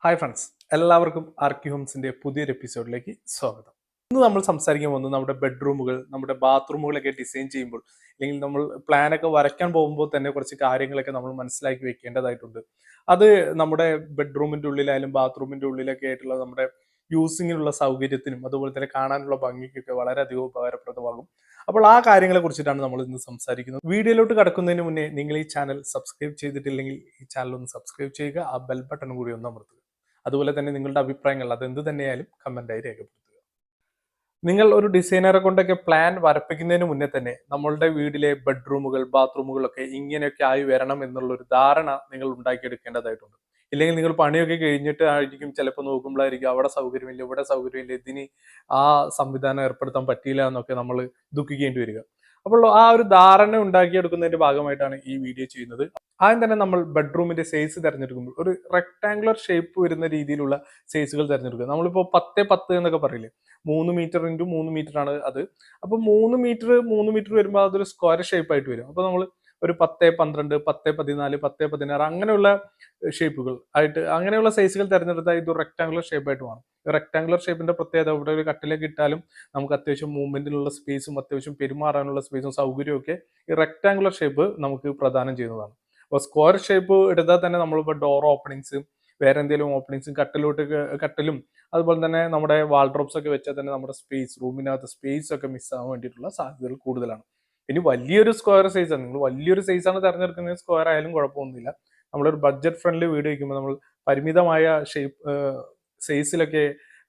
Hi friends, എല്ലാവർക്കും ആർക്കി ഹോംസിന്റെ പുതിയൊരു എപ്പിസോഡിലേക്ക് സ്വാഗതം. ഇന്ന് നമ്മൾ സംസാരിക്കാൻ പോകുന്നത് നമ്മുടെ ബെഡ്റൂമുകൾ, നമ്മുടെ ബാത്റൂമുകളൊക്കെ ഡിസൈൻ ചെയ്യുമ്പോൾ അല്ലെങ്കിൽ നമ്മൾ പ്ലാനൊക്കെ വരയ്ക്കാൻ പോകുമ്പോൾ തന്നെ കുറച്ച് കാര്യങ്ങളൊക്കെ നമ്മൾ മനസ്സിലാക്കി വെക്കേണ്ടതായിട്ടുണ്ട്. അത് നമ്മുടെ ബെഡ്റൂമിന്റെ ഉള്ളിലായാലും ബാത്റൂമിന്റെ ഉള്ളിലൊക്കെ ആയിട്ടുള്ള നമ്മുടെ യൂസിങ്ങിനുള്ള സൗകര്യത്തിനും അതുപോലെ തന്നെ കാണാനുള്ള ഭംഗിക്കൊക്കെ വളരെയധികം ഉപകാരപ്രദമാകും. അപ്പോൾ ആ കാര്യങ്ങളെ കുറിച്ചിട്ടാണ് നമ്മൾ ഇന്ന് സംസാരിക്കുന്നത്. വീഡിയോയിലോട്ട് കടക്കുന്നതിന് മുന്നേ നിങ്ങൾ ഈ ചാനൽ സബ്സ്ക്രൈബ് ചെയ്തിട്ടില്ലെങ്കിൽ ഈ ചാനൽ ഒന്ന് സബ്സ്ക്രൈബ് ചെയ്യുക, ആ ബെൽ ബട്ടൺ കൂടി ഒന്ന് അമർത്തുക. അതുപോലെ തന്നെ നിങ്ങളുടെ അഭിപ്രായങ്ങൾ അതെന്ത് തന്നെയായാലും കമന്റായി രേഖപ്പെടുത്തുക. നിങ്ങൾ ഒരു ഡിസൈനറെ കൊണ്ടൊക്കെ പ്ലാൻ വരപ്പിക്കുന്നതിന് മുന്നേ തന്നെ നമ്മളുടെ വീട്ടിലെ ബെഡ്റൂമുകൾ ബാത്റൂമുകളൊക്കെ ഇങ്ങനെയൊക്കെ ആയി വരണം എന്നുള്ള ഒരു ധാരണ നിങ്ങൾ ഉണ്ടാക്കിയെടുക്കേണ്ടതായിട്ടുണ്ട്. ഇല്ലെങ്കിൽ നിങ്ങൾ പണിയൊക്കെ കഴിഞ്ഞിട്ട് ആയിരിക്കും ചിലപ്പോൾ നോക്കുമ്പോഴായിരിക്കും അവിടെ സൗകര്യമില്ല, ഇവിടെ സൗകര്യമില്ല, ഇതിന് ആ സംവിധാനം ഏർപ്പെടുത്താൻ പറ്റിയില്ല എന്നൊക്കെ നമ്മൾ ദുഃഖിക്കേണ്ടി വരിക. അപ്പോൾ ആ ഒരു ധാരണ ഉണ്ടാക്കിയെടുക്കുന്നതിന്റെ ഭാഗമായിട്ടാണ് ഈ വീഡിയോ ചെയ്യുന്നത്. ആദ്യം തന്നെ നമ്മൾ ബെഡ്റൂമിന്റെ സൈസ് തിരഞ്ഞെടുക്കുമ്പോൾ ഒരു റെക്ടാങ്കുലർ ഷേപ്പ് വരുന്ന രീതിയിലുള്ള സൈസുകൾ തിരഞ്ഞെടുക്കുക. നമ്മളിപ്പോൾ 10x10 എന്നൊക്കെ പറയില്ലേ, 3 മീറ്റർ x 3 മീറ്റർ ആണ് അത്. അപ്പൊ 3 മീറ്റർ വരുമ്പോൾ അതൊരു സ്ക്വയർ ഷേപ്പ് ആയിട്ട് വരും. അപ്പൊ നമ്മൾ ഒരു 10x12, 10x14, 10x16 അങ്ങനെയുള്ള ഷേപ്പുകൾ ആയിട്ട് അങ്ങനെയുള്ള സൈസുകൾ തിരഞ്ഞെടുത്താൽ ഇത് റെക്ടാങ്കുലർ ഷേപ്പ് ആയിട്ട് മാറും. റെക്ടാങ്കുലർ ഷേപ്പിന്റെ പ്രത്യേകത ഇവിടെ ഒരു കട്ടിലേക്ക് ഇട്ടാലും നമുക്ക് അത്യാവശ്യം മൂവ്മെന്റിനുള്ള സ്പേസും അത്യാവശ്യം പെരുമാറാനുള്ള സ്പേസും സൗകര്യവും ഒക്കെ ഈ റെക്ടാങ്കുലർ ഷേപ്പ് നമുക്ക് പ്രദാനം ചെയ്യുന്നതാണ്. അപ്പോൾ സ്ക്വയർ ഷേപ്പ് എടുത്താൽ തന്നെ നമ്മളിപ്പോൾ ഡോർ ഓപ്പണിങ്സ്, വേറെ എന്തെങ്കിലും ഓപ്പണിങ്സും കട്ടിലും അതുപോലെ തന്നെ നമ്മുടെ വാൾഡ്രോബ്സ് ഒക്കെ വെച്ചാൽ തന്നെ നമ്മുടെ സ്പേസ്, റൂമിനകത്ത് സ്പേസ് ഒക്കെ മിസ്സാകാൻ വേണ്ടിയിട്ടുള്ള സാധ്യതകൾ കൂടുതലാണ്. ഇനി വലിയൊരു സ്ക്വയർ സൈസാണ്, നിങ്ങൾ വലിയൊരു സൈസാണ് തിരഞ്ഞെടുക്കുന്നത്, സ്ക്വയർ ആയാലും കുഴപ്പമൊന്നുമില്ല. നമ്മളൊരു ബഡ്ജറ്റ് ഫ്രണ്ട്ലി വീട് വയ്ക്കുമ്പോൾ നമ്മൾ പരിമിതമായ ഷേപ്പ് സൈസിലൊക്കെ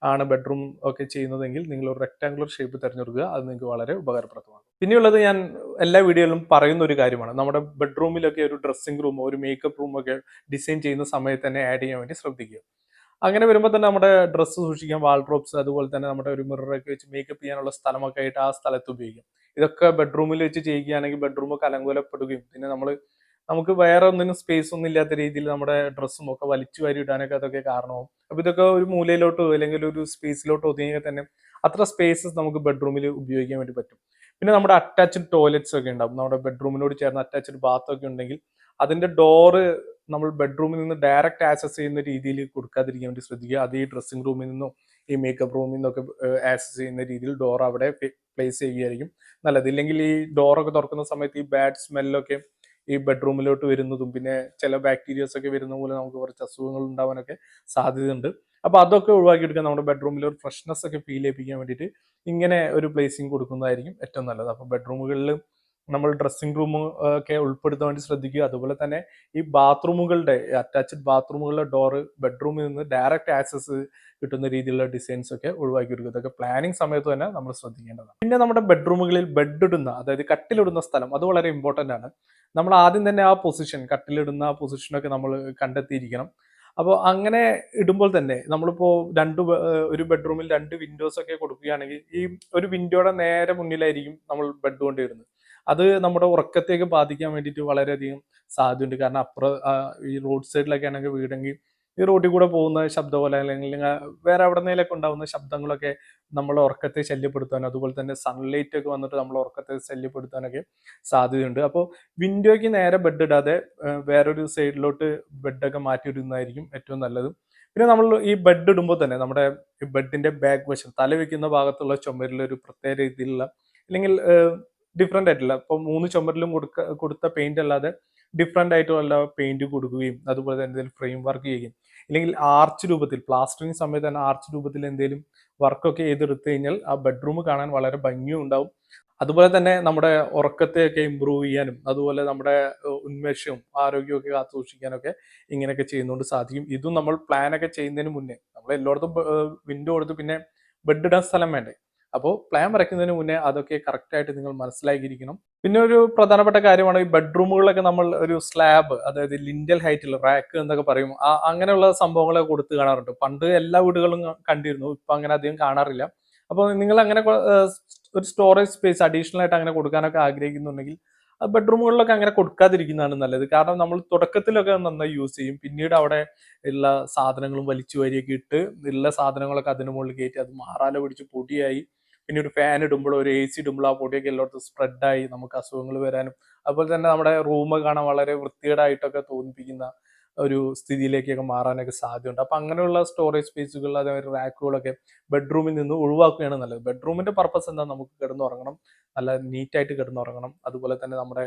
ആണ് ബെഡ്റൂം ഒക്കെ ചെയ്യുന്നതെങ്കിൽ നിങ്ങൾ ഒരു റെക്ടാങ്കുലർ ഷേപ്പ് തിരഞ്ഞെടുക്കുക. അത് നിങ്ങൾക്ക് വളരെ ഉപകാരപ്രദമാണ്. പിന്നെയുള്ളത് ഞാൻ എല്ലാ വീഡിയോയിലും പറയുന്ന ഒരു കാര്യമാണ്, നമ്മുടെ ബെഡ്റൂമിലൊക്കെ ഒരു ഡ്രസ്സിംഗ് റൂമോ ഒരു മേക്കപ്പ് റൂമോ ഒക്കെ ഡിസൈൻ ചെയ്യുന്ന സമയത്ത് തന്നെ ആഡ് ചെയ്യാൻ വേണ്ടി ശ്രദ്ധിക്കുക. അങ്ങനെ വരുമ്പോൾ തന്നെ നമ്മുടെ ഡ്രസ്സ് സൂക്ഷിക്കാൻ വാൾഡ്രോബ്സ് അതുപോലെ തന്നെ നമ്മുടെ ഒരു മിററൊക്കെ വെച്ച് മേക്കപ്പ് ചെയ്യാനുള്ള സ്ഥലമൊക്കെ ആയിട്ട് ആ സ്ഥലത്ത് ഉപയോഗിക്കാം. ഇതൊക്കെ ബെഡ്റൂമിൽ വെച്ച് ചെയ്യുകയാണെങ്കിൽ ബെഡ്റൂമൊക്കെ അലങ്കോലപ്പെടുകയും പിന്നെ നമുക്ക് വേറെ ഒന്നിനും സ്പേസ് ഒന്നും ഇല്ലാത്ത രീതിയിൽ നമ്മുടെ ഡ്രസ്സും ഒക്കെ വലിച്ചു വാരി ഇടാനൊക്കെ അതൊക്കെ കാരണമാവും. അപ്പൊ ഇതൊക്കെ ഒരു മൂലയിലോട്ടോ അല്ലെങ്കിൽ ഒരു സ്പേസിലോട്ടോ ഒതുങ്ങിയാൽ തന്നെ അത്ര സ്പേസസ് നമുക്ക് ബെഡ്റൂമിൽ ഉപയോഗിക്കാൻ വേണ്ടി പറ്റും. പിന്നെ നമ്മുടെ അറ്റാച്ച്ഡ് ടോയ്ലറ്റ്സ് ഒക്കെ ഉണ്ടാവും, നമ്മുടെ ബെഡ്റൂമിനോട് ചേർന്ന് അറ്റാച്ച്ഡ് ബാത്ത് ഒക്കെ ഉണ്ടെങ്കിൽ അതിന്റെ ഡോറ് നമ്മൾ ബെഡ്റൂമിൽ നിന്ന് ഡയറക്റ്റ് ആക്സസ് ചെയ്യുന്ന രീതിയിൽ കൊടുക്കാതിരിക്കാൻ വേണ്ടി ശ്രദ്ധിക്കുക. അത് ഈ ഡ്രസ്സിംഗ് റൂമിൽ നിന്നോ ഈ മേക്കപ്പ് റൂമിൽ നിന്നൊക്കെ ആക്സസ് ചെയ്യുന്ന രീതിയിൽ ഡോർ അവിടെ പ്ലേസ് ചെയ്യുകയായിരിക്കും നല്ലത്. ഇല്ലെങ്കിൽ ഈ ഡോറൊക്കെ തുറക്കുന്ന സമയത്ത് ഈ ബാഡ് സ്മെല്ലൊക്കെ ഈ ബെഡ്റൂമിലോട്ട് വരുന്നതും പിന്നെ ചില ബാക്ടീരിയസ് ഒക്കെ വരുന്ന പോലെ നമുക്ക് കുറച്ച് അസുഖങ്ങൾ ഉണ്ടാവാനൊക്കെ സാധ്യതയുണ്ട്. അപ്പൊ അതൊക്കെ ഒഴിവാക്കിയെടുക്കാൻ നമ്മുടെ ബെഡ്റൂമിൽ ഒരു ഫ്രഷ്നെസ് ഒക്കെ ഫീൽ ചെയ്യിപ്പിക്കാൻ വേണ്ടിയിട്ട് ഇങ്ങനെ ഒരു പ്ലേസിങ് കൊടുക്കുന്നതായിരിക്കും ഏറ്റവും നല്ലത്. അപ്പൊ ബെഡ്റൂമുകളിൽ നമ്മൾ ഡ്രസ്സിംഗ് റൂം ഒക്കെ ഉൾപ്പെടുത്താൻ വേണ്ടി ശ്രദ്ധിക്കുക. അതുപോലെ തന്നെ ഈ ബാത്റൂമുകളുടെ അറ്റാച്ച്ഡ് ബാത്റൂമുകളുടെ ഡോറ് ബെഡ്റൂമിൽ നിന്ന് ഡയറക്റ്റ് ആക്സസ് കിട്ടുന്ന രീതിയിലുള്ള ഡിസൈൻസ് ഒക്കെ ഒഴിവാക്കി എടുക്കുക. ഇതൊക്കെ പ്ലാനിങ് സമയത്ത് തന്നെ നമ്മൾ ശ്രദ്ധിക്കേണ്ടതാണ്. പിന്നെ നമ്മുടെ ബെഡ്റൂമുകളിൽ ബെഡ് ഇടുന്ന അതായത് കട്ടിലിടുന്ന സ്ഥലം അത് വളരെ ഇമ്പോർട്ടന്റ് ആണ്. നമ്മൾ ആദ്യം തന്നെ ആ പൊസിഷൻ, കട്ടിലിടുന്ന ആ പൊസിഷനൊക്കെ നമ്മൾ കണ്ടെത്തിയിരിക്കണം. അപ്പോൾ അങ്ങനെ ഇടുമ്പോൾ തന്നെ നമ്മളിപ്പോൾ ഒരു ബെഡ്റൂമിൽ 2 വിൻഡോസ് ഒക്കെ കൊടുക്കുകയാണെങ്കിൽ ഈ ഒരു വിൻഡോയുടെ നേരെ മുന്നിലായിരിക്കും നമ്മൾ ബെഡ് കൊണ്ടിടുന്നത്. അത് നമ്മുടെ ഉറക്കത്തേക്ക് ബാധിക്കാൻ വേണ്ടിയിട്ട് വളരെയധികം സാധ്യതയുണ്ട്. കാരണം ഈ റോഡ് സൈഡിലൊക്കെ ആണെങ്കിൽ വീടെങ്കിൽ ഈ റോഡിൽ കൂടെ പോകുന്ന ശബ്ദം പോലെ അല്ലെങ്കിൽ വേറെ എവിടെന്നേലൊക്കെ ഉണ്ടാകുന്ന ശബ്ദങ്ങളൊക്കെ നമ്മളെ ഉറക്കത്തെ ശല്യപ്പെടുത്താനും അതുപോലെ തന്നെ സൺലൈറ്റ് ഒക്കെ വന്നിട്ട് നമ്മളെ ഉറക്കത്തെ ശല്യപ്പെടുത്താനൊക്കെ സാധ്യതയുണ്ട്. അപ്പോൾ വിൻഡോയ്ക്ക് നേരെ ബെഡ് ഇടാതെ വേറൊരു സൈഡിലോട്ട് ബെഡൊക്കെ മാറ്റിയിടുന്നതായിരിക്കും ഏറ്റവും നല്ലത്. പിന്നെ നമ്മൾ ഈ ബെഡ് ഇടുമ്പോൾ തന്നെ നമ്മുടെ ബെഡിന്റെ ബാക്ക് വശം തല വെക്കുന്ന ഭാഗത്തുള്ള ചുമരിൽ ഒരു പ്രത്യേക രീതിയിലുള്ള അല്ലെങ്കിൽ ഡിഫറെന്റ് ആയിട്ടുള്ള ഇപ്പൊ 3 ചുമരിലും കൊടുത്ത പെയിന്റ് അല്ലാതെ ഡിഫറെന്റ് ആയിട്ടുള്ള പെയിന്റ് കൊടുക്കുകയും അതുപോലെ തന്നെ എന്തെങ്കിലും ഫ്രെയിം വർക്ക് ചെയ്യുകയും ഇല്ലെങ്കിൽ ആർച്ച് രൂപത്തിൽ പ്ലാസ്റ്ററിങ് സമയത്ത് തന്നെ ആർച്ച് രൂപത്തിൽ എന്തെങ്കിലും വർക്കൊക്കെ ചെയ്തെടുത്തു കഴിഞ്ഞാൽ ആ ബെഡ്റൂം കാണാൻ വളരെ ഭംഗിയും ഉണ്ടാവും. അതുപോലെ തന്നെ നമ്മുടെ ഉറക്കത്തെയൊക്കെ ഇമ്പ്രൂവ് ചെയ്യാനും അതുപോലെ നമ്മുടെ ഉന്മേഷവും ആരോഗ്യവും ഒക്കെ കാത്തു സൂക്ഷിക്കാനൊക്കെ ഇങ്ങനെയൊക്കെ ചെയ്യുന്നതുകൊണ്ട് സാധിക്കും. ഇതും നമ്മൾ പ്ലാൻ ഒക്കെ ചെയ്യുന്നതിന് മുന്നേ നമ്മൾ എല്ലായിടത്തും വിൻഡോ കൊടുത്ത് പിന്നെ ബെഡ് ഇടാൻ സ്ഥലം വേണ്ടേ. അപ്പോൾ പ്ലാൻ വരയ്ക്കുന്നതിന് മുന്നേ അതൊക്കെ കറക്റ്റ് ആയിട്ട് നിങ്ങൾ മനസ്സിലാക്കിയിരിക്കണം. പിന്നെ ഒരു പ്രധാനപ്പെട്ട കാര്യമാണ് ഈ ബെഡ്റൂമുകളിലൊക്കെ നമ്മൾ ഒരു സ്ലാബ് അതായത് ലിൻഡൽ ഹൈറ്റിൽ റാക്ക് എന്നൊക്കെ പറയും, അങ്ങനെയുള്ള സംഭവങ്ങളൊക്കെ കൊടുത്ത് കാണാറുണ്ട്. പണ്ട് എല്ലാ വീടുകളും കണ്ടിരുന്നു, ഇപ്പൊ അങ്ങനെ അധികം കാണാറില്ല. അപ്പോൾ നിങ്ങൾ അങ്ങനെ ഒരു സ്റ്റോറേജ് സ്പേസ് അഡീഷണൽ ആയിട്ട് അങ്ങനെ കൊടുക്കാനൊക്കെ ആഗ്രഹിക്കുന്നുണ്ടെങ്കിൽ ബെഡ്റൂമുകളിലൊക്കെ അങ്ങനെ കൊടുക്കാതിരിക്കുന്നതാണ് നല്ലത്. കാരണം നമ്മൾ തുടക്കത്തിലൊക്കെ നന്നായി യൂസ് ചെയ്യും, പിന്നീട് അവിടെ ഉള്ള സാധനങ്ങളും വലിച്ചു വാരിയൊക്കെ ഇട്ട് ഉള്ള സാധനങ്ങളൊക്കെ അതിന് മുകളിൽ കയറ്റി അത് മാറാല പിടിച്ച് പൊടിയായി പിന്നെ ഒരു ഫാൻ ഇടുമ്പോഴോ ഒരു AC ഇടുമ്പോഴോ ആ പൊടിയൊക്കെ എല്ലായിടത്തും സ്പ്രെഡായി നമുക്ക് അസുഖങ്ങൾ വരാനും അതുപോലെ തന്നെ നമ്മുടെ റൂം കാണാൻ വളരെ വൃത്തികേടായിട്ടൊക്കെ തോന്നിപ്പിക്കുന്ന ഒരു സ്ഥിതിയിലേക്കൊക്കെ മാറാനൊക്കെ സാധ്യതയുണ്ട്. അപ്പൊ അങ്ങനെയുള്ള സ്റ്റോറേജ് സ്പേസുകൾ അതേപോലെ റാക്കുകളൊക്കെ ബെഡ്റൂമിൽ നിന്ന് ഒഴിവാക്കുകയാണ് നല്ലത്. ബെഡ്റൂമിന്റെ പർപ്പസ് എന്താ? നമുക്ക് കിടന്നുറങ്ങണം, നല്ല നീറ്റായിട്ട് കിടന്നുറങ്ങണം. അതുപോലെ തന്നെ നമ്മുടെ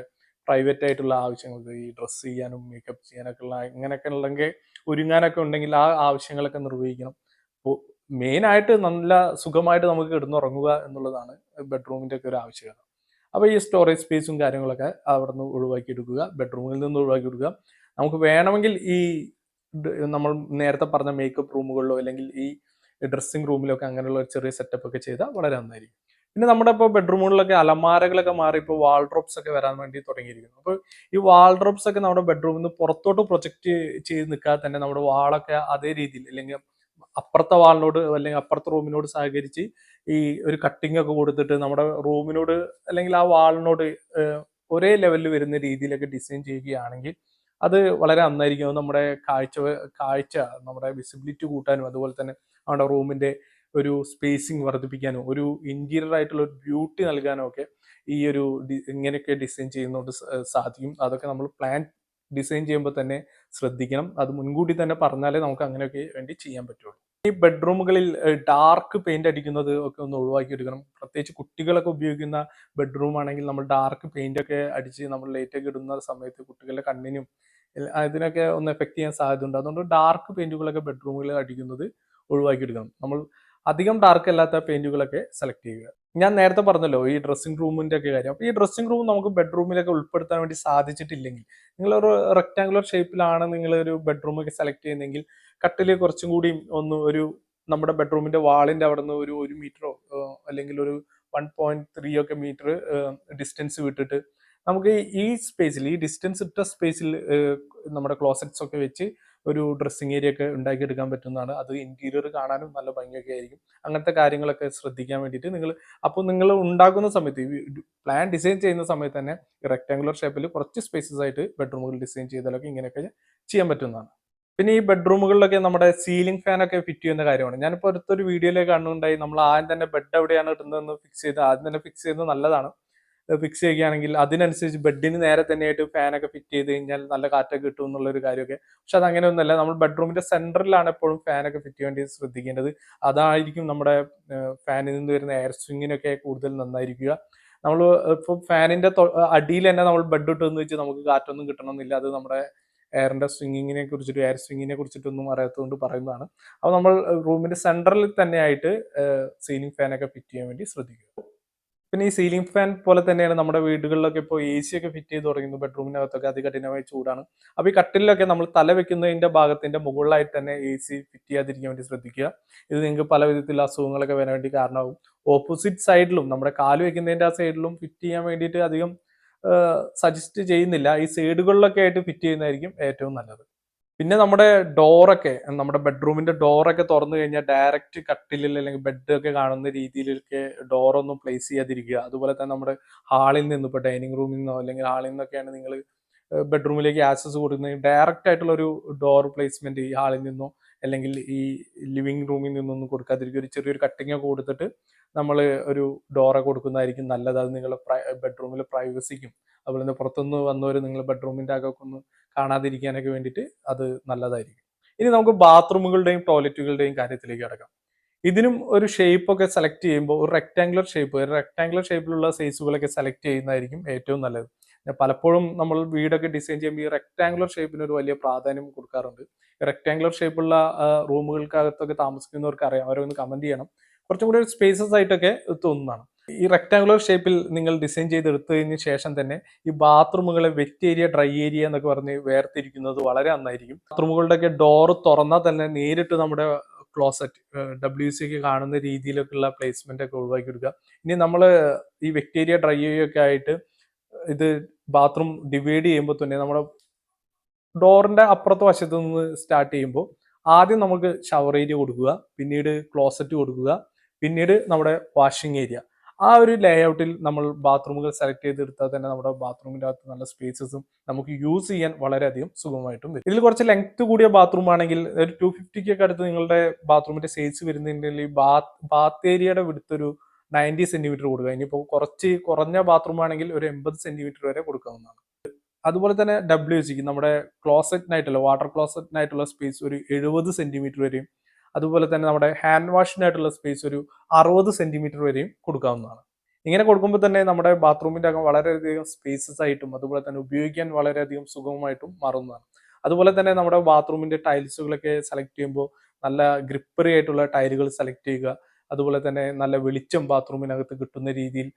പ്രൈവറ്റ് ആയിട്ടുള്ള ആവശ്യങ്ങൾക്ക് ഈ ഡ്രസ്സ് ചെയ്യാനും മേക്കപ്പ് ചെയ്യാനൊക്കെ ഉള്ള ഇങ്ങനെയൊക്കെ ഉണ്ടെങ്കിൽ ഒരുങ്ങാനൊക്കെ ഉണ്ടെങ്കിൽ ആ ആവശ്യങ്ങളൊക്കെ നിർവഹിക്കണം. അപ്പോൾ മെയിൻ ആയിട്ട് നല്ല സുഖമായിട്ട് നമുക്ക് കിടന്നുറങ്ങുക എന്നുള്ളതാണ് ബെഡ്റൂമിന്റെ ഒക്കെ ഒരു ആവശ്യകത. അപ്പോൾ ഈ സ്റ്റോറേജ് സ്പേസും കാര്യങ്ങളൊക്കെ അവിടെ നിന്ന് ഒഴിവാക്കി എടുക്കുക, ബെഡ്റൂമിൽ നിന്ന് ഒഴിവാക്കി എടുക്കുക. നമുക്ക് വേണമെങ്കിൽ ഈ നമ്മൾ നേരത്തെ പറഞ്ഞ മേക്കപ്പ് റൂമുകളിലോ അല്ലെങ്കിൽ ഈ ഡ്രസ്സിംഗ് റൂമിലൊക്കെ അങ്ങനെയുള്ള ഒരു ചെറിയ സെറ്റപ്പ് ഒക്കെ ചെയ്താൽ വളരെ നന്നായിരിക്കും. പിന്നെ നമ്മുടെ ഇപ്പോൾ ബെഡ്റൂമുകളിലൊക്കെ അലമാരകളൊക്കെ മാറി ഇപ്പോൾ വാൾഡ്രോബ്സ് ഒക്കെ വരാൻ വേണ്ടി തുടങ്ങിയിരിക്കുന്നു. അപ്പോൾ ഈ വാൾഡ്രോബ്സ് ഒക്കെ നമ്മുടെ ബെഡ്റൂമിൽ നിന്ന് പുറത്തോട്ട് പ്രൊജക്റ്റ് ചെയ്ത് നിൽക്കാതെ തന്നെ നമ്മുടെ വാളൊക്കെ അതേ രീതിയിൽ അല്ലെങ്കിൽ അപ്പുറത്തെ വാളിനോട് അല്ലെങ്കിൽ അപ്പുറത്തെ റൂമിനോട് സഹകരിച്ച് ഈ ഒരു കട്ടിംഗ് ഒക്കെ കൊടുത്തിട്ട് നമ്മുടെ റൂമിനോട് അല്ലെങ്കിൽ ആ വാളിനോട് ഒരേ ലെവലിൽ വരുന്ന രീതിയിലൊക്കെ ഡിസൈൻ ചെയ്യുകയാണെങ്കിൽ അത് വളരെ നന്നായിരിക്കും. അത് നമ്മുടെ കാഴ്ച നമ്മുടെ വിസിബിലിറ്റി കൂട്ടാനും അതുപോലെ തന്നെ നമ്മുടെ റൂമിന്റെ ഒരു സ്പേസിങ് വർദ്ധിപ്പിക്കാനും ഒരു ഇന്റീരിയർ ആയിട്ടുള്ള ഒരു ബ്യൂട്ടി നൽകാനും ഒക്കെ ഈ ഒരു ഇങ്ങനെയൊക്കെ ഡിസൈൻ ചെയ്യുന്നതുകൊണ്ട് സാധിക്കും. അതൊക്കെ നമ്മൾ പ്ലാൻ ഡിസൈൻ ചെയ്യുമ്പോൾ തന്നെ ശ്രദ്ധിക്കണം. അത് മുൻകൂട്ടി തന്നെ പറഞ്ഞാലേ നമുക്ക് അങ്ങനെയൊക്കെ വേണ്ടി ചെയ്യാൻ പറ്റുള്ളൂ. ഈ ബെഡ്റൂമുകളിൽ ഡാർക്ക് പെയിന്റ് അടിക്കുന്നത് ഒക്കെ ഒന്ന് ഒഴിവാക്കി എടുക്കണം. പ്രത്യേകിച്ച് കുട്ടികളൊക്കെ ഉപയോഗിക്കുന്ന ബെഡ്റൂം ആണെങ്കിൽ നമ്മൾ ഡാർക്ക് പെയിന്റ് ഒക്കെ അടിച്ച് നമ്മൾ ലൈറ്റ് ഒക്കെ ഇടുന്ന സമയത്ത് കുട്ടികളുടെ കണ്ണിനും അതിനൊക്കെ ഒന്ന് എഫക്ട് ചെയ്യാൻ സാധ്യതയുണ്ട്. അതുകൊണ്ട് ഡാർക്ക് പെയിന്റുകളൊക്കെ ബെഡ്റൂമുകളിൽ അടിക്കുന്നത് ഒഴിവാക്കി എടുക്കണം. നമ്മൾ അധികം ഡാർക്ക് അല്ലാത്ത പെയിന്റുകളൊക്കെ സെലക്ട് ചെയ്യുക. ഞാൻ നേരത്തെ പറഞ്ഞല്ലോ ഈ ഡ്രസ്സിംഗ് റൂമിന്റെ ഒക്കെ കാര്യം. അപ്പോൾ ഈ ഡ്രസ്സിംഗ് റൂം നമുക്ക് ബെഡ്റൂമിലൊക്കെ ഉൾപ്പെടുത്താൻ വേണ്ടി സാധിച്ചിട്ടില്ലെങ്കിൽ നിങ്ങളൊരു റെക്ടാങ്കുലർ ഷേപ്പിലാണ് നിങ്ങൾ ഒരു ബെഡ്റൂം ഒക്കെ സെലക്ട് ചെയ്യുന്നതെങ്കിൽ കട്ടില് കുറച്ചും കൂടി ഒന്ന് ഒരു നമ്മുടെ ബെഡ്റൂമിന്റെ വാളിന്റെ അവിടെ നിന്ന് ഒരു മീറ്ററോ അല്ലെങ്കിൽ ഒരു 1.3 ഒക്കെ മീറ്റർ ഡിസ്റ്റൻസ് വിട്ടിട്ട് നമുക്ക് ഈ സ്പേസിൽ ഈ ഡിസ്റ്റൻസ് ഇട്ട സ്പേസിൽ നമ്മുടെ ക്ലോസറ്റ്സ് ഒക്കെ വെച്ച് ഒരു ഡ്രസ്സിംഗ് ഏരിയ ഒക്കെ ഉണ്ടാക്കിയെടുക്കാൻ പറ്റുന്നതാണ്. അത് ഇന്റീരിയർ കാണാനും നല്ല ഭംഗിയൊക്കെ ആയിരിക്കും. അങ്ങനത്തെ കാര്യങ്ങളൊക്കെ ശ്രദ്ധിക്കാൻ വേണ്ടിയിട്ട് നിങ്ങൾ ഉണ്ടാക്കുന്ന സമയത്ത് പ്ലാൻ ഡിസൈൻ ചെയ്യുന്ന സമയത്ത് തന്നെ റെക്ടാങ്കുലർ ഷേപ്പിൽ കുറച്ച് സ്പേസസ് ആയിട്ട് ബെഡ്റൂമുകൾ ഡിസൈൻ ചെയ്താലൊക്കെ ഇങ്ങനെയൊക്കെ ചെയ്യാൻ പറ്റുന്നതാണ്. പിന്നെ ഈ ബെഡ്റൂമുകളിലൊക്കെ നമ്മുടെ സീലിംഗ് ഫാൻ ഒക്കെ ഫിറ്റ് ചെയ്യുന്ന കാര്യമാണ്. ഞാനിപ്പോൾ അടുത്തൊരു വീഡിയോയിലേക്ക് കണ്ടുണ്ടായി. നമ്മൾ ആദ്യം തന്നെ ബെഡ് എവിടെയാണ് ഇടുന്നതെന്ന് ഫിക്സ് ചെയ്ത് ആദ്യം തന്നെ ഫിക്സ് ചെയ്യുന്നത് നല്ലതാണ്. ഫിക്സ് ചെയ്യുകയാണെങ്കിൽ അതിനനുസരിച്ച് ബെഡിന് നേരെ തന്നെയായിട്ട് ഫാനൊക്കെ ഫിറ്റ് ചെയ്ത് കഴിഞ്ഞാൽ നല്ല കാറ്റൊക്കെ കിട്ടും എന്നുള്ളൊരു കാര്യമൊക്കെ. പക്ഷെ അത് അങ്ങനെയൊന്നുമല്ല. നമ്മൾ ബെഡ്റൂമിന്റെ സെന്ററിലാണ് എപ്പോഴും ഫാനൊക്കെ ഫിറ്റ് ചെയ്യാൻ വേണ്ടി ശ്രദ്ധിക്കേണ്ടത്. അതായിരിക്കും നമ്മുടെ ഫാനിൽ നിന്ന് വരുന്ന എയർ സ്വിങ്ങിനൊക്കെ കൂടുതൽ നന്നായിരിക്കുക. നമ്മൾ ഇപ്പോൾ ഫാനിന്റെ അടിയിൽ തന്നെ നമ്മൾ ബെഡ് ഇട്ടെന്ന് വെച്ച് നമുക്ക് കാറ്റൊന്നും കിട്ടണമെന്നില്ല. അത് നമ്മുടെ എയർ സ്വിങ്ങിനെ കുറിച്ചിട്ടൊന്നും അറിയാത്തതുകൊണ്ട് പറയുന്നതാണ്. അപ്പോൾ നമ്മൾ റൂമിന്റെ സെന്ററിൽ തന്നെയായിട്ട് സീലിംഗ് ഫാനൊക്കെ ഫിറ്റ് ചെയ്യാൻ വേണ്ടി ശ്രദ്ധിക്കുക. പിന്നെ ഈ സീലിംഗ് ഫാൻ പോലെ തന്നെയാണ് നമ്മുടെ വീടുകളിലൊക്കെ ഇപ്പോൾ എ സി ഒക്കെ ഫിറ്റ് ചെയ്ത് തുടങ്ങുന്നു. ബെഡ്റൂമിനകത്തൊക്കെ അതികഠിനമായ ചൂടാണ്. അപ്പോൾ ഈ കട്ടിലൊക്കെ നമ്മൾ തല വെക്കുന്നതിന്റെ ഭാഗത്തിന്റെ മുകളിലായിട്ട് തന്നെ എ സി ഫിറ്റ് ചെയ്യാതിരിക്കാൻ വേണ്ടി ശ്രദ്ധിക്കുക. ഇത് നിങ്ങൾക്ക് പല വിധത്തിലുള്ള അസുഖങ്ങളൊക്കെ വരാൻ വേണ്ടി കാരണമാകും. ഓപ്പോസിറ്റ് സൈഡിലും നമ്മുടെ കാല് വെക്കുന്നതിന്റെ ആ സൈഡിലും ഫിറ്റ് ചെയ്യാൻ വേണ്ടിയിട്ട് അധികം സജസ്റ്റ് ചെയ്യുന്നില്ല. ഈ സൈഡുകളിലൊക്കെ ആയിട്ട് ഫിറ്റ് ചെയ്യുന്നതായിരിക്കും ഏറ്റവും നല്ലത്. പിന്നെ നമ്മുടെ ബെഡ്റൂമിന്റെ ഡോറൊക്കെ തുറന്നു കഴിഞ്ഞാൽ ഡയറക്റ്റ് കട്ടിലിൽ അല്ലെങ്കിൽ ബെഡ് ഒക്കെ കാണുന്ന രീതിയിലൊക്കെ ഡോറൊന്നും പ്ലേസ് ചെയ്യാതിരിക്കുക. അതുപോലെ തന്നെ നമ്മുടെ ഹാളിൽ നിന്ന് ഇപ്പോൾ ഡൈനിങ് റൂമിൽ നിന്നോ അല്ലെങ്കിൽ ഹാളിൽ നിന്നൊക്കെയാണ് നിങ്ങൾ ബെഡ്റൂമിലേക്ക് ആക്സസ് കൊടുക്കുന്നത്. ഡയറക്റ്റ് ആയിട്ടുള്ള ഒരു ഡോർ പ്ലേസ്മെന്റ് ഈ ഹാളിൽ നിന്നോ അല്ലെങ്കിൽ ഈ ലിവിംഗ് റൂമിൽ നിന്നൊന്നും കൊടുക്കാതിരിക്കുക. ഒരു ചെറിയൊരു കട്ടിങ് ഒക്കെ കൊടുത്തിട്ട് നമ്മൾ ഒരു ഡോറ കൊടുക്കുന്നതായിരിക്കും നല്ലത്. അത് നിങ്ങളുടെ ബെഡ്റൂമിലെ പ്രൈവസിക്കും അതുപോലെ തന്നെ പുറത്തുനിന്ന് വന്നവർ നിങ്ങളുടെ ബെഡ്റൂമിന്റെ അകമൊക്കെ ഒന്ന് കാണാതിരിക്കാനൊക്കെ വേണ്ടിയിട്ട് അത് നല്ലതായിരിക്കും. ഇനി നമുക്ക് ബാത്റൂമുകളുടെയും ടോയ്ലറ്റുകളുടെയും കാര്യത്തിലേക്ക് കിടക്കാം. ഇതിനും ഒരു ഷേപ്പ് ഒക്കെ സെലക്ട് ചെയ്യുമ്പോൾ ഒരു റെക്ടാങ്കുലർ ഷേപ്പിലുള്ള സൈസുകളൊക്കെ സെലക്ട് ചെയ്യുന്നതായിരിക്കും ഏറ്റവും നല്ലത്. പലപ്പോഴും നമ്മൾ വീടൊക്കെ ഡിസൈൻ ചെയ്യുമ്പോൾ ഈ റെക്ടാങ്കുലർ ഷേപ്പിന് ഒരു വലിയ പ്രാധാന്യം കൊടുക്കാറുണ്ട്. റെക്ടാങ്കുലർ ഷേപ്പുള്ള റൂമുകൾക്കകത്തൊക്കെ താമസിക്കുന്നവർക്ക് അറിയാം. അവരൊന്ന് കമന്റ് ചെയ്യണം. കുറച്ചും കൂടി ഒരു സ്പേസസ് ആയിട്ടൊക്കെ തോന്നുന്നതാണ്. ഈ റെക്ടാങ്കുലർ ഷേപ്പിൽ നിങ്ങൾ ഡിസൈൻ ചെയ്തെടുത്തതിന് ശേഷം തന്നെ ഈ ബാത്റൂമുകളെ വെറ്റ് ഏരിയ ഡ്രൈ ഏരിയ എന്നൊക്കെ പറഞ്ഞ് വേർതിരിക്കുന്നത് വളരെ നന്നായിരിക്കും. ബാത്റൂമുകളുടെ ഒക്കെ ഡോറ് തുറന്നാൽ തന്നെ നേരിട്ട് നമ്മുടെ ക്ലോസറ്റ് WC ഒക്കെ കാണുന്ന രീതിയിലൊക്കെയുള്ള പ്ലേസ്മെന്റ് ഒക്കെ ഒഴിവാക്കി എടുക്കുക. ഇനി നമ്മൾ ഈ വെറ്റ് ഏരിയ ഡ്രൈ ഏരിയ ഒക്കെ ആയിട്ട് ഇത് ബാത്റൂം ഡിവൈഡ് ചെയ്യുമ്പോൾ തന്നെ നമ്മുടെ ഡോറിന്റെ അപ്പുറത്തെ വശത്ത് നിന്ന് സ്റ്റാർട്ട് ചെയ്യുമ്പോൾ ആദ്യം നമുക്ക് ഷവർ ഏരിയ കൊടുക്കുക, പിന്നീട് ക്ലോസറ്റ് കൊടുക്കുക, പിന്നീട് നമ്മുടെ വാഷിംഗ് ഏരിയ. ആ ഒരു ലേഔട്ടിൽ നമ്മൾ ബാത്റൂമുകൾ സെലക്ട് ചെയ്തെടുത്താൽ തന്നെ നമ്മുടെ ബാത്റൂമിൻ്റെ അകത്ത് നല്ല സ്പേസസും നമുക്ക് യൂസ് ചെയ്യാൻ വളരെയധികം സുഖമായിട്ടും വരും. ഇതിൽ കുറച്ച് ലെങ്ത് കൂടിയ ബാത്റൂം ആണെങ്കിൽ ഒരു 250 അടുത്ത് നിങ്ങളുടെ ബാത്റൂമിന്റെ സൈസ് വരുന്നുണ്ടെങ്കിൽ ബാത്ത് ഏരിയയുടെ വിടുത്തൊരു 90 സെന്റിമീറ്റർ കൊടുക്കുക. ഇനിയിപ്പോൾ കുറച്ച് കുറഞ്ഞ ബാത്റൂം ആണെങ്കിൽ ഒരു 80 സെന്റിമീറ്റർ വരെ കൊടുക്കാവുന്നതാണ്. അതുപോലെ തന്നെ WC നമ്മുടെ ക്ലോസറ്റിനായിട്ടുള്ള വാട്ടർ ക്ലോസറ്റിനായിട്ടുള്ള സ്പേസ് ഒരു 70 സെന്റിമീറ്റർ വരെയും, അതുപോലെ തന്നെ നമ്മുടെ ഹാൻഡ് വാഷിനായിട്ടുള്ള സ്പേസ് ഒരു 60 സെന്റിമീറ്റർ വരെയും കൊടുക്കാവുന്നതാണ്. ഇങ്ങനെ കൊടുക്കുമ്പോൾ തന്നെ നമ്മുടെ ബാത്റൂമിന്റെ അകം വളരെയധികം സ്പേസസ് ആയിട്ടും അതുപോലെ തന്നെ ഉപയോഗിക്കാൻ വളരെയധികം സുഗമമായിട്ടും മാറുന്നതാണ്. അതുപോലെ തന്നെ നമ്മുടെ ബാത്റൂമിന്റെ ടൈൽസുകളൊക്കെ സെലക്ട് ചെയ്യുമ്പോൾ നല്ല ഗ്രിപ്പറി ആയിട്ടുള്ള ടൈലുകൾ സെലക്ട് ചെയ്യുക. അതുപോലെ തന്നെ നല്ല വെളിച്ചം ബാത്റൂമിനകത്ത് കിട്ടുന്ന രീതിയിൽ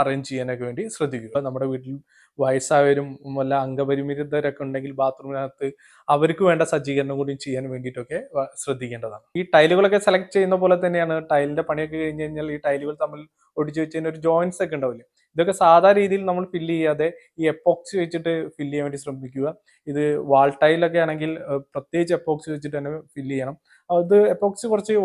അറേഞ്ച് ചെയ്യാനൊക്കെ വേണ്ടി ശ്രദ്ധിക്കുക. നമ്മുടെ വീട്ടിൽ വയസ്സായവരും വല്ല അംഗപരിമിതരൊക്കെ ഉണ്ടെങ്കിൽ ബാത്റൂമിനകത്ത് അവർക്ക് വേണ്ട സജ്ജീകരണം കൂടി ചെയ്യാൻ വേണ്ടിയിട്ടൊക്കെ ശ്രദ്ധിക്കേണ്ടതാണ്. ഈ ടൈലുകളൊക്കെ സെലക്ട് ചെയ്യുന്ന പോലെ തന്നെയാണ് ടൈലിന്റെ പണിയൊക്കെ കഴിഞ്ഞ് കഴിഞ്ഞാൽ ഈ ടൈലുകൾ തമ്മിൽ ഒടിച്ചു വെച്ച് കഴിഞ്ഞാൽ ഒരു ജോയിന്റ്സ് ഒക്കെ ഉണ്ടാവില്ലേ, ഇതൊക്കെ സാധാ രീതിയിൽ നമ്മൾ ഫില്ല് ചെയ്യാതെ ഈ എപ്പോക്സി വെച്ചിട്ട് ഫില്ല് ചെയ്യാൻ വേണ്ടി ശ്രമിക്കുക. ഇത് വാൾ ടൈലൊക്കെ ആണെങ്കിൽ പ്രത്യേകിച്ച് എപ്പോക്സി വെച്ചിട്ട് തന്നെ ഫില്ല് ചെയ്യണം. അത് എപ്പോക്സി കുറച്ച്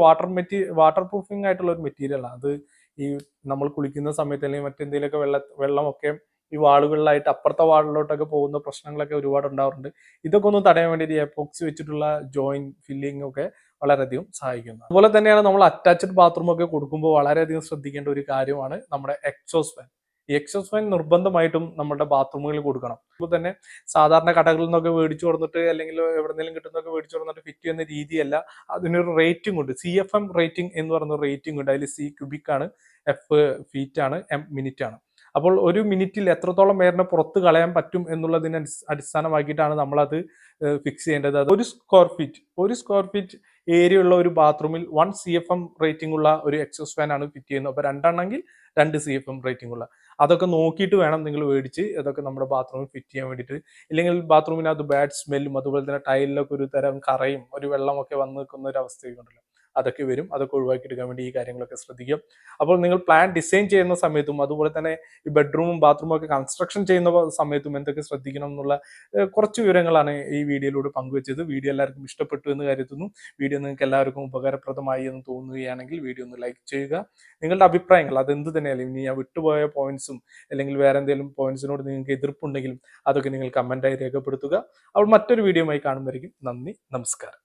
വാട്ടർ പ്രൂഫിംഗ് ആയിട്ടുള്ള ഒരു മെറ്റീരിയലാണ്. അത് ഈ നമ്മൾ കുളിക്കുന്ന സമയത്ത് അല്ലെങ്കിൽ മറ്റെന്തെങ്കിലുമൊക്കെ വെള്ളമൊക്കെ ഈ വാളുകളിലായിട്ട് അപ്പുറത്തെ വാളിലോട്ടൊക്കെ പോകുന്ന പ്രശ്നങ്ങളൊക്കെ ഒരുപാട് ഉണ്ടാവാറുണ്ട്. ഇതൊക്കെ ഒന്ന് തടയാൻ വേണ്ടി എപ്പോക്സി വെച്ചിട്ടുള്ള ജോയിന്റ് ഫില്ലിംഗ് ഒക്കെ വളരെയധികം സഹായിക്കുന്നത്. അതുപോലെ തന്നെയാണ് നമ്മൾ അറ്റാച്ച്ഡ് ബാത്റൂം ഒക്കെ കൊടുക്കുമ്പോൾ വളരെയധികം ശ്രദ്ധിക്കേണ്ട ഒരു കാര്യമാണ് നമ്മുടെ എക്സോസ്റ്റ് ഫാൻ. ഈ എക്സോസ്റ്റ് ഫാൻ നിർബന്ധമായിട്ടും നമ്മുടെ ബാത്റൂമുകളിൽ കൊടുക്കണം. ഇപ്പോൾ തന്നെ സാധാരണ കടകളിൽ നിന്നൊക്കെ മേടിച്ചു കൊടുത്തിട്ട് അല്ലെങ്കിൽ എവിടെന്നെങ്കിലും കിട്ടുന്നതൊക്കെ മേടിച്ചു കൊടുത്തിട്ട് ഫിറ്റ് ചെയ്യുന്ന രീതിയല്ല. അതിനൊരു റേറ്റിംഗ് ഉണ്ട്, CFM റേറ്റിംഗ് എന്ന് പറയുന്ന റേറ്റിംഗ് ഉണ്ട്. അതിൽ C ക്യൂബിക് ആണ്, F ഫീറ്റ് ആണ്, M മിനിറ്റ് ആണ്. അപ്പോൾ ഒരു മിനിറ്റിൽ എത്രത്തോളം എയറിനെ പുറത്ത് കളയാൻ പറ്റും എന്നുള്ളതിനെ അടിസ്ഥാനമാക്കിയിട്ടാണ് നമ്മളത് ഫിക്സ് ചെയ്യേണ്ടത്. അത് ഒരു സ്ക്വയർ ഫീറ്റ് ഏരിയ ഉള്ള ഒരു ബാത്റൂമിൽ 1 CFM റേറ്റിംഗ് ഉള്ള ഒരു എക്സോസ്റ്റ് ഫാൻ ആണ് ഫിറ്റ് ചെയ്യുന്നത്. അപ്പോൾ രണ്ടെണ്ണമെങ്കിൽ 2 CFM റേറ്റിംഗ് ഉള്ള അതൊക്കെ നോക്കിയിട്ട് വേണം നിങ്ങൾ മേടിച്ച് അതൊക്കെ നമ്മുടെ ബാത്റൂമിൽ ഫിറ്റ് ചെയ്യാൻ വേണ്ടിയിട്ട്. ഇല്ലെങ്കിൽ ബാത്റൂമിനകത്ത് ബാഡ് സ്മെല്ലും അതുപോലെ തന്നെ ടൈലിലൊക്കെ ഒരു തരം കറയും ഒരു വെള്ളമൊക്കെ വന്ന് നിൽക്കുന്ന ഒരു അവസ്ഥയൊക്കെ ഉണ്ടല്ലോ, അതൊക്കെ വരും. അതൊക്കെ ഒഴിവാക്കിയെടുക്കാൻ വേണ്ടി ഈ കാര്യങ്ങളൊക്കെ ശ്രദ്ധിക്കുക. അപ്പോൾ നിങ്ങൾ പ്ലാൻ ഡിസൈൻ ചെയ്യുന്ന സമയത്തും അതുപോലെ തന്നെ ഈ ബെഡ്റൂമും ബാത്റൂമും ഒക്കെ കൺസ്ട്രക്ഷൻ ചെയ്യുന്ന സമയത്തും എന്തൊക്കെ ശ്രദ്ധിക്കണം എന്നുള്ള കുറച്ച് വിവരങ്ങളാണ് ഈ വീഡിയോയിലൂടെ പങ്കുവച്ചത്. വീഡിയോ എല്ലാവർക്കും ഇഷ്ടപ്പെട്ടു എന്ന് കരുതുന്നു. വീഡിയോ നിങ്ങൾക്ക് എല്ലാവർക്കും ഉപകാരപ്രദമായി എന്ന് തോന്നുകയാണെങ്കിൽ വീഡിയോ ഒന്ന് ലൈക്ക് ചെയ്യുക. നിങ്ങളുടെ അഭിപ്രായങ്ങൾ അതെന്ത് തന്നെയാലും, ഇനി ഞാൻ വിട്ടുപോയ പോയിന്റ്സും അല്ലെങ്കിൽ വേറെ എന്തെങ്കിലും പോയിന്റ്സിനോട് നിങ്ങൾക്ക് എതിർപ്പുണ്ടെങ്കിലും അതൊക്കെ നിങ്ങൾ കമന്റായി രേഖപ്പെടുത്തുക. അപ്പോൾ മറ്റൊരു വീഡിയോയുമായി കാണുമ്പോഴേക്കും നന്ദി, നമസ്കാരം.